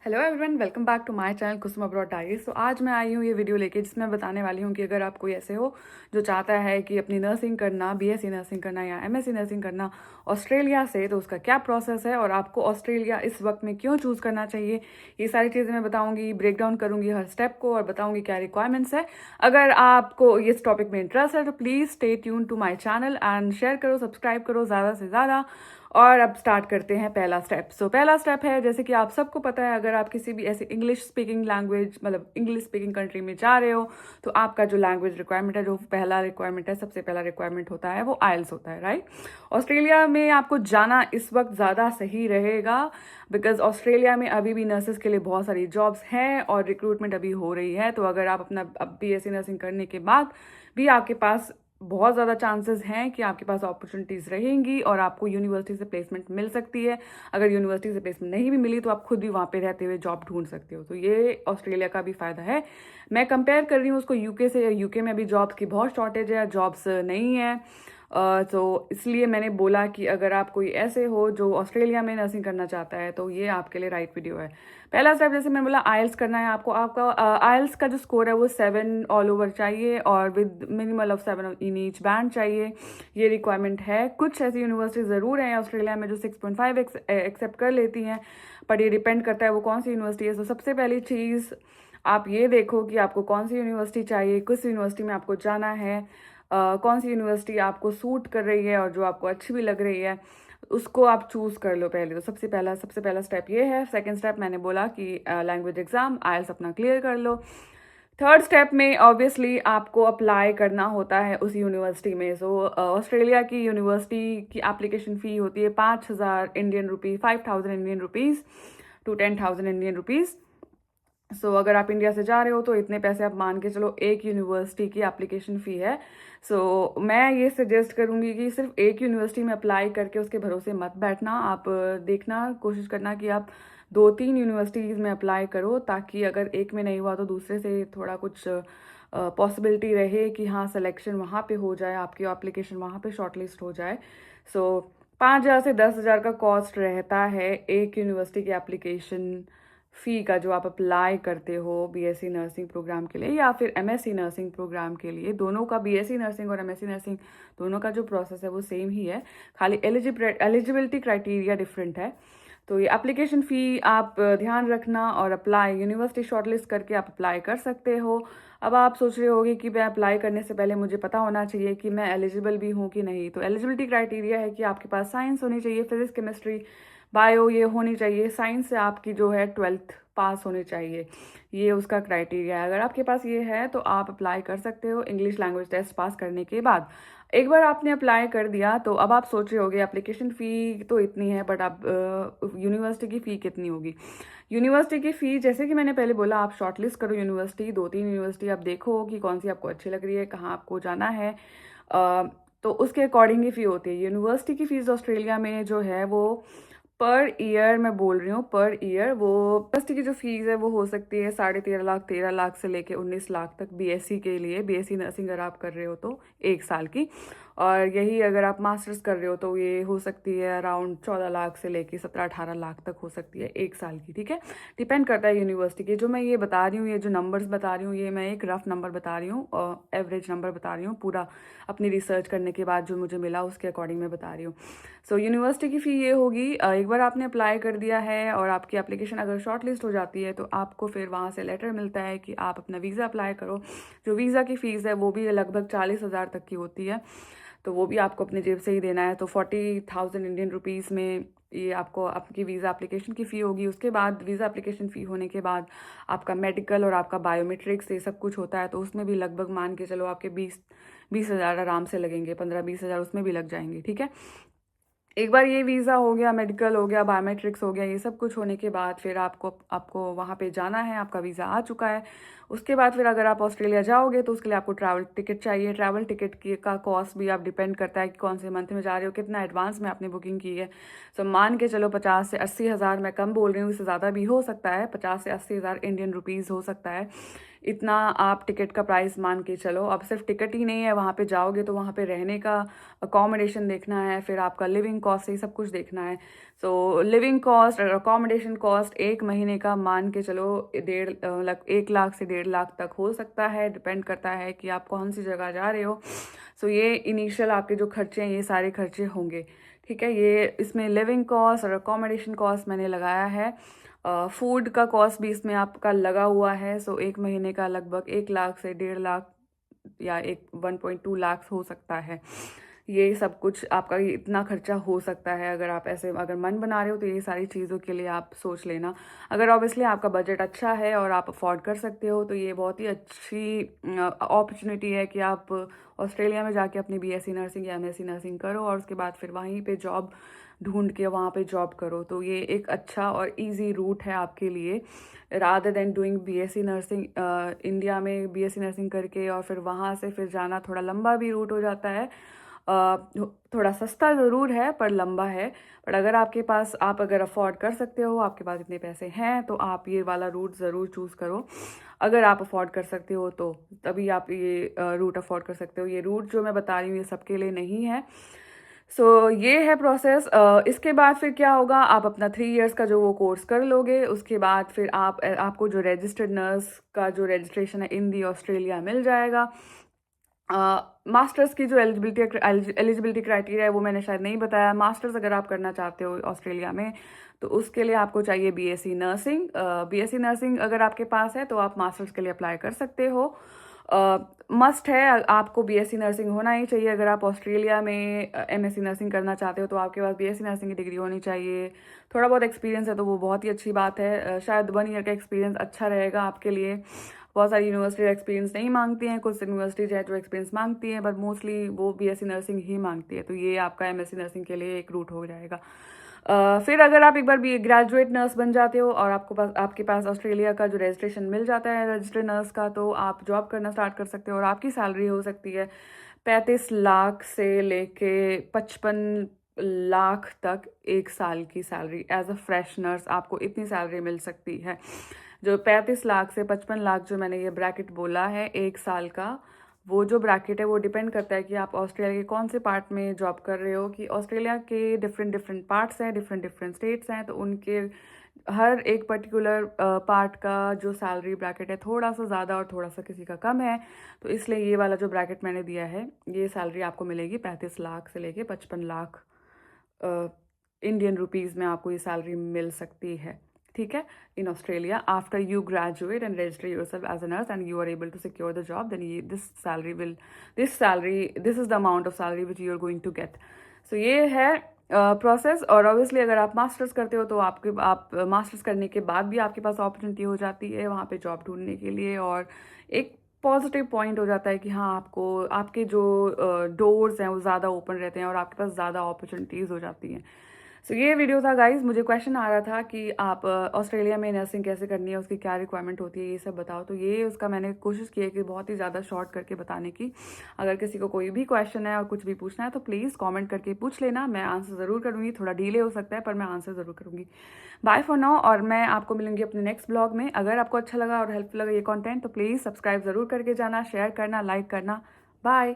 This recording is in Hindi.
Hello everyone, welcome back to my channel Kusum abroad diaries. तो आज मैं आई हूँ ये वीडियो लेके जिसमें बताने वाली हूँ कि अगर आप कोई ऐसे हो जो चाहता है कि अपनी नर्सिंग करना, बीएससी नर्सिंग करना या एमएससी नर्सिंग करना ऑस्ट्रेलिया से, तो उसका क्या प्रोसेस है और आपको ऑस्ट्रेलिया इस वक्त में क्यों चूज़ करना चाहिए, ये सारी चीज़ें मैं बताऊँगी, ब्रेक डाउन करूँगी हर स्टेप को और बताऊँगी क्या रिक्वायरमेंट्स है। अगर आपको इस टॉपिक में इंटरेस्ट है तो please stay tune to my channel and share करो, सब्सक्राइब करो ज़्यादा से ज़्यादा। और अब स्टार्ट करते हैं पहला स्टेप। पहला स्टेप है, जैसे कि आप सबको पता है, अगर आप किसी भी ऐसे इंग्लिश स्पीकिंग लैंग्वेज मतलब इंग्लिश स्पीकिंग कंट्री में जा रहे हो तो आपका जो लैंग्वेज रिक्वायरमेंट है, जो पहला रिक्वायरमेंट है, सबसे पहला रिक्वायरमेंट होता है वो आइल्स होता है, राइट। ऑस्ट्रेलिया में आपको जाना इस वक्त ज़्यादा सही रहेगा बिकॉज ऑस्ट्रेलिया में अभी भी नर्सेज के लिए बहुत सारी जॉब्स हैं और रिक्रूटमेंट अभी हो रही है। तो अगर आप अपना अब बीएससी नर्सिंग करने के बाद भी आपके पास बहुत ज़्यादा चांसेस हैं कि आपके पास अपॉर्चुनिटीज़ रहेंगी और आपको यूनिवर्सिटी से प्लेसमेंट मिल सकती है। अगर यूनिवर्सिटी से प्लेसमेंट नहीं भी मिली तो आप खुद भी वहाँ पे रहते हुए जॉब ढूंढ सकते हो। तो ये ऑस्ट्रेलिया का भी फ़ायदा है। मैं कंपेयर कर रही हूँ उसको यूके से। यूके में अभी जॉब्स की बहुत शॉर्टेज है, जॉब्स नहीं है। तो इसलिए मैंने बोला कि अगर आप कोई ऐसे हो जो ऑस्ट्रेलिया में नर्सिंग करना चाहता है तो ये आपके लिए राइट वीडियो है। पहला स्टेप, जैसे मैंने बोला, आइल्स करना है आपको। आपका आइल्स का जो स्कोर है वो 7 ऑल ओवर चाहिए और with minimal of 7 in each band चाहिए। ये रिक्वायरमेंट है। कुछ ऐसी यूनिवर्सिटी ज़रूर हैं ऑस्ट्रेलिया में जो 6.5 एक्सेप्ट कर लेती हैं, पर ये डिपेंड करता है वो कौन सी यूनिवर्सिटी है। तो सबसे पहली चीज़ आप ये देखो कि आपको कौन सी यूनिवर्सिटी चाहिए, किस यूनिवर्सिटी में आपको जाना है, कौन सी यूनिवर्सिटी आपको सूट कर रही है और जो आपको अच्छी भी लग रही है उसको आप चूज़ कर लो पहले। तो सबसे पहला स्टेप ये है। सेकंड स्टेप मैंने बोला कि लैंग्वेज एग्जाम आइल्स अपना क्लियर कर लो। थर्ड स्टेप में ऑब्वियसली आपको अप्लाई करना होता है उस यूनिवर्सिटी में। ऑस्ट्रेलिया की यूनिवर्सिटी की एप्लीकेशन फ़ी होती है 5,000 Indian rupees, 5,000 Indian rupees to 10,000 Indian rupees. अगर आप इंडिया से जा रहे हो तो इतने पैसे आप मान के चलो एक यूनिवर्सिटी की एप्लीकेशन फ़ी है। मैं ये सजेस्ट करूँगी कि सिर्फ एक यूनिवर्सिटी में अप्लाई करके उसके भरोसे मत बैठना। आप देखना, कोशिश करना कि आप 2-3 यूनिवर्सिटीज़ में अप्लाई करो, ताकि अगर एक में नहीं हुआ तो दूसरे से थोड़ा कुछ पॉसिबिलिटी रहे कि हाँ सिलेक्शन वहाँ पे हो जाए, आपकी एप्लीकेशन वहाँ पे शॉर्टलिस्ट हो जाए। 5,000 से 10,000 का कॉस्ट रहता है एक यूनिवर्सिटी की एप्लीकेशन फ़ी का, जो आप अप्लाई करते हो बीएससी नर्सिंग प्रोग्राम के लिए या फिर एमएससी नर्सिंग प्रोग्राम के लिए। दोनों का, बीएससी नर्सिंग और एमएससी नर्सिंग, दोनों का जो प्रोसेस है वो सेम ही है, खाली एलिजिबिलिटी क्राइटेरिया डिफरेंट है। तो ये एप्लीकेशन फ़ी आप ध्यान रखना और अप्लाई यूनिवर्सिटी शॉर्टलिस्ट करके आप अप्लाई कर सकते हो। अब आप सोच रहे होगे कि मैं अप्लाई करने से पहले मुझे पता होना चाहिए कि मैं एलिजिबल भी हूँ कि नहीं। तो एलिजिबिलिटी क्राइटेरिया है कि आपके पास साइंस होनी चाहिए, फिजिक्स, केमिस्ट्री, बायो ये होनी चाहिए। साइंस से आपकी जो है 12th पास होनी चाहिए, ये उसका क्राइटेरिया है। अगर आपके पास ये है तो आप अप्लाई कर सकते हो इंग्लिश लैंग्वेज टेस्ट पास करने के बाद। एक बार आपने अप्लाई कर दिया तो अब आप सोच रहे होगे एप्लीकेशन फ़ी तो इतनी है, बट आप यूनिवर्सिटी की फ़ी कितनी होगी। यूनिवर्सिटी की फ़ी, जैसे कि मैंने पहले बोला, आप शॉर्टलिस्ट करो यूनिवर्सिटी, 2-3 यूनिवर्सिटी आप देखो कि कौन सी आपको अच्छी लग रही है, कहाँ आपको जाना है। तो उसके अकॉर्डिंग ही फ़ी होती है। यूनिवर्सिटी की फ़ीस ऑस्ट्रेलिया में जो है वो पर ईयर, मैं बोल रही हूँ पर ईयर, वो यूनिवर्सिटी की जो फीस है वो हो सकती है 13.5 लाख, 13 लाख से लेके 19 लाख तक बीएससी के लिए। बीएससी नर्सिंग अगर आप कर रहे हो तो 1 साल की, और यही अगर आप मास्टर्स कर रहे हो तो ये हो सकती है अराउंड 14 लाख से लेके 17-18 लाख तक हो सकती है 1 साल की, ठीक है। डिपेंड करता है यूनिवर्सिटी के। जो मैं ये बता रही हूँ, ये जो नंबर्स बता रही हूँ, ये मैं एक रफ नंबर बता रही हूँ और एवरेज नंबर बता रही हूँ, पूरा अपनी रिसर्च करने के बाद जो मुझे मिला उसके अकॉर्डिंग मैं बता रही हूँ। यूनिवर्सिटी की फ़ी ये होगी। एक बार आपने अप्लाई कर दिया है और आपकी एप्लीकेशन अगर शॉर्ट लिस्ट हो जाती है तो आपको फिर वहाँ से लेटर मिलता है कि आप अपना वीज़ा अप्लाई करो। जो वीज़ा की फ़ीस है वो भी लगभग 40,000 तक की होती है, तो वो भी आपको अपने जेब से ही देना है। तो 40,000 इंडियन रुपीज़ में ये आपको आपकी वीज़ा एप्लीकेशन की फ़ी होगी। उसके बाद वीज़ा एप्लीकेशन फ़ी होने के बाद आपका मेडिकल और आपका बायोमेट्रिक्स ये सब कुछ होता है, तो उसमें भी लगभग मान के चलो आपके 20,000 आराम से लगेंगे, 15-20,000 उसमें भी लग जाएंगे, ठीक है। एक बार ये वीज़ा हो गया, मेडिकल हो गया, बायोमेट्रिक्स हो गया, ये सब कुछ होने के बाद फिर आपको वहाँ पे जाना है, आपका वीज़ा आ चुका है। उसके बाद फिर अगर आप ऑस्ट्रेलिया जाओगे तो उसके लिए आपको ट्रैवल टिकट चाहिए। ट्रैवल टिकट की का कॉस्ट भी आप डिपेंड करता है कि कौन से मंथ में जा रहे हो, कितना एडवांस में आपने बुकिंग की है। मान के चलो 50 से 80 हज़ार, मैं कम बोल रही हूँ, इससे ज़्यादा भी हो सकता है, 50 से 80 हज़ार इंडियन रुपीज़ हो सकता है इतना आप टिकट का प्राइस मान के चलो। अब सिर्फ टिकट ही नहीं है, वहाँ पे जाओगे तो वहाँ पे रहने का अकोमोडेशन देखना है, फिर आपका लिविंग कॉस्ट, ये सब कुछ देखना है। सो लिविंग कॉस्ट और अकोमोडेशन कॉस्ट एक महीने का मान के चलो 1 लाख से 1.5 लाख तक हो सकता है, डिपेंड करता है कि आप कौन सी जगह जा रहे हो। सो ये इनिशियल आपके जो खर्चे हैं, ये सारे खर्चे होंगे, ठीक है। ये इसमें लिविंग कॉस्ट और अकोमोडेशन कॉस्ट मैंने लगाया है। फूड का कॉस्ट भी इसमें आपका लगा हुआ है। सो एक महीने का लगभग 1 लाख से 1.5 लाख या 1.2 लाख हो सकता है। ये सब कुछ आपका इतना खर्चा हो सकता है। अगर आप ऐसे अगर मन बना रहे हो तो ये सारी चीज़ों के लिए आप सोच लेना। अगर ऑब्वियसली आपका बजट अच्छा है और आप अफोर्ड कर सकते हो तो ये बहुत ही अच्छी अपॉर्चुनिटी है कि आप ऑस्ट्रेलिया में जाके अपनी बीएससी नर्सिंग या एमएससी नर्सिंग करो और उसके बाद फिर वहीं पे जॉब ढूंढ के वहाँ पे जॉब करो। तो ये एक अच्छा और इजी रूट है आपके लिए, rather than doing BSc nursing India में बीएससी नर्सिंग करके और फिर वहाँ से फिर जाना। थोड़ा लंबा भी रूट हो जाता है, थोड़ा सस्ता ज़रूर है पर लंबा है। पर अगर आपके पास, आप अगर अफोर्ड कर सकते हो, आपके पास इतने पैसे हैं, तो आप ये वाला रूट ज़रूर चूज़ करो। अगर आप अफोर्ड कर सकते हो तो तभी आप ये रूट अफोर्ड कर सकते हो। ये रूट जो मैं बता रही हूँ ये सबके लिए नहीं है। सो ये है प्रोसेस। इसके बाद फिर क्या होगा, आप अपना 3 इयर्स का जो वो कोर्स कर लोगे, उसके बाद फिर आपको जो रजिस्टर्ड नर्स का जो रजिस्ट्रेशन है इन दी ऑस्ट्रेलिया मिल जाएगा। मास्टर्स की जो एलिजिबिलिटी क्राइटेरिया है वो मैंने शायद नहीं बताया। मास्टर्स अगर आप करना चाहते हो ऑस्ट्रेलिया में तो उसके लिए आपको चाहिए बीएससी नर्सिंग। बीएससी नर्सिंग अगर आपके पास है तो आप मास्टर्स के लिए अप्लाई कर सकते हो। मस्ट है, आपको बीएससी नर्सिंग होना ही चाहिए। अगर आप ऑस्ट्रेलिया में एमएससी नर्सिंग करना चाहते हो तो आपके पास बीएससी नर्सिंग की डिग्री होनी चाहिए। थोड़ा बहुत एक्सपीरियंस है तो वो बहुत ही अच्छी बात है। शायद 1 ईयर का एक्सपीरियंस अच्छा रहेगा आपके लिए। बहुत सारी यूनिवर्सिटी एक्सपीरियंस नहीं मांगती हैं, कुछ यूनिवर्सिटीज है जो एक्सपीरियंस मांगती हैं, बट मोस्टली वो बीएससी नर्सिंग ही मांगती है। तो ये आपका एमएससी नर्सिंग के लिए एक रूट हो जाएगा। फिर अगर आप एक बार भी ग्रेजुएट नर्स बन जाते हो और आपके पास ऑस्ट्रेलिया का जो रजिस्ट्रेशन मिल जाता है रजिस्टर्ड नर्स का, तो आप जॉब करना स्टार्ट कर सकते हो और आपकी सैलरी हो सकती है 35 लाख से लेके 55 लाख तक 1 साल की salary. As a fresh nurse आपको इतनी सैलरी मिल सकती है। जो 35 लाख से 55 लाख जो मैंने ये ब्रैकेट बोला है 1 साल का, वो जो ब्रैकेट है वो डिपेंड करता है कि आप ऑस्ट्रेलिया के कौन से पार्ट में जॉब कर रहे हो। कि ऑस्ट्रेलिया के डिफरेंट पार्ट्स हैं, डिफरेंट स्टेट्स हैं, तो उनके हर एक पर्टिकुलर पार्ट का जो सैलरी ब्रैकेट है थोड़ा सा ज़्यादा और थोड़ा सा किसी का कम है। तो इसलिए ये वाला जो ब्रैकेट मैंने दिया है, ये सैलरी आपको मिलेगी 35 लाख से लेके 55 लाख इंडियन रुपीज़ में आपको ये सैलरी मिल सकती है, ठीक है, in Australia. After you graduate and register yourself as a nurse and you are able to secure the job, then this is the amount of salary which you are going to get. So ये है प्रोसेस। और ऑब्वियसली अगर आप मास्टर्स करते हो तो आप मास्टर्स करने के बाद भी आपके पास अपॉर्चुनिटी हो जाती है वहाँ पे जॉब ढूंढने के लिए, और एक पॉजिटिव पॉइंट हो जाता है कि हाँ, आपको आपके जो डोर्स हैं वो ज़्यादा ओपन रहते हैं और आपके पास ज़्यादा अपॉर्चुनिटीज़ हो जाती हैं। सो ये वीडियो था गाइज। मुझे क्वेश्चन आ रहा था कि आप ऑस्ट्रेलिया में नर्सिंग कैसे करनी है, उसकी क्या रिक्वायरमेंट होती है, ये सब बताओ। तो ये उसका मैंने कोशिश की है कि बहुत ही ज़्यादा शॉर्ट करके बताने की। अगर किसी को कोई भी क्वेश्चन है और कुछ भी पूछना है तो प्लीज़ कमेंट करके पूछ लेना, मैं आंसर ज़रूर करूँगी। थोड़ा डिले हो सकता है पर मैं आंसर ज़रूर करूँगी। बाय फॉर नाउ, और मैं आपको मिलूंगी अपने नेक्स्ट ब्लॉग में। अगर आपको अच्छा लगा और हेल्पफुल लगा ये कॉन्टेंट तो प्लीज़ सब्सक्राइब ज़रूर करके जाना, शेयर करना, लाइक करना। बाय।